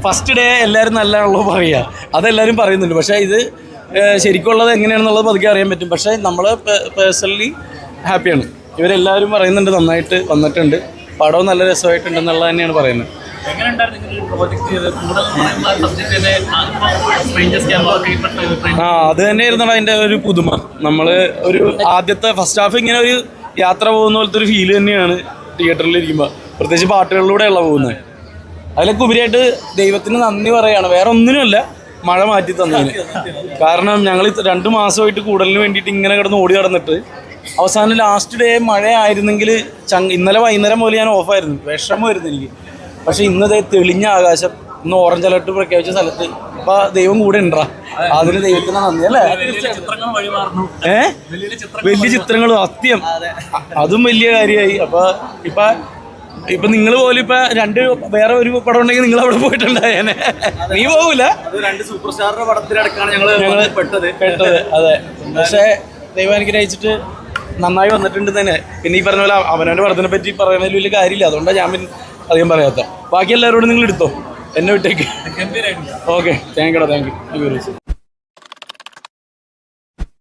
First day എല്ലാവരും നല്ലതാണല്ലോ പറയുക, അതെല്ലാവരും പറയുന്നുണ്ട്. പക്ഷേ ഇത് ശരിക്കുള്ളത് എങ്ങനെയാണെന്നുള്ളത് പതുക്കെ അറിയാൻ പറ്റും. പക്ഷേ നമ്മൾ പേഴ്സണലി ഹാപ്പിയാണ്. ഇവരെല്ലാവരും പറയുന്നുണ്ട് നന്നായിട്ട് വന്നിട്ടുണ്ട്, പടവും നല്ല രസമായിട്ടുണ്ടെന്നുള്ളത് തന്നെയാണ് പറയുന്നത്. അത് തന്നെയായിരുന്നു അതിൻ്റെ ഒരു പുതുമ. നമ്മൾ ഒരു ആദ്യത്തെ ഫസ്റ്റ് ഹാഫ് ഇങ്ങനെ ഒരു യാത്ര പോകുന്ന പോലത്തെ ഒരു ഫീല് തന്നെയാണ് തിയേറ്ററിലിരിക്കുമ്പോൾ, പ്രത്യേകിച്ച് പാട്ടുകളിലൂടെയുള്ള പോകുന്നത്. അതിലൊക്കെ ഉപരിയായിട്ട് ദൈവത്തിന് നന്ദി പറയുകയാണ്, വേറെ ഒന്നിനുമല്ല മഴ മാറ്റി തന്നതിന്. കാരണം ഞങ്ങൾ 2 മാസമായിട്ട് കൂടലിന് വേണ്ടിയിട്ട് ഇങ്ങനെ കിടന്ന് ഓടി നടന്നിട്ട് അവസാനം ലാസ്റ്റ് ഡേ മഴ ആയിരുന്നെങ്കിൽ ഇന്നലെ വൈകുന്നേരം പോലെ ഞാൻ ഓഫായിരുന്നു, വിഷമമായിരുന്നു എനിക്ക്. പക്ഷെ ഇന്നതേ തെളിഞ്ഞ ആകാശം, ഇന്ന് ഓറഞ്ച് അലർട്ട് പ്രഖ്യാപിച്ച സ്ഥലത്ത് അപ്പോൾ ദൈവം കൂടെ ഉണ്ടാ, അതിന് ദൈവത്തിന് നന്ദി അല്ലേ. വലിയ ചിത്രങ്ങൾ സത്യം, അതും വലിയ കാര്യമായി. അപ്പോൾ ഇപ്പം നിങ്ങൾ പോലും ഇപ്പം വേറെ ഒരു പടം ഉണ്ടെങ്കിൽ നിങ്ങൾ അവിടെ പോയിട്ടുണ്ടായേനെ. നീ പോകൂല, 2 സൂപ്പർ സ്റ്റാറിന്റെ പടത്തിലടക്കാണ് ഞങ്ങൾ പെട്ടത്. അതെ. പക്ഷേ ദൈവം അനുഗ്രഹിച്ചിട്ട് നന്നായി വന്നിട്ടുണ്ട് തന്നെ. പിന്നെ ഈ പറഞ്ഞ പോലെ അവനവൻ്റെ പടത്തിനെ പറ്റി പറയുന്നതിൽ വലിയ കാര്യമില്ല, അതുകൊണ്ടാണ് ഞാൻ അധികം പറയാത്ത. ബാക്കി എല്ലാവരോടും നിങ്ങൾ എടുത്തോ, എന്നെ വിട്ടേക്ക്. Okay, thank you.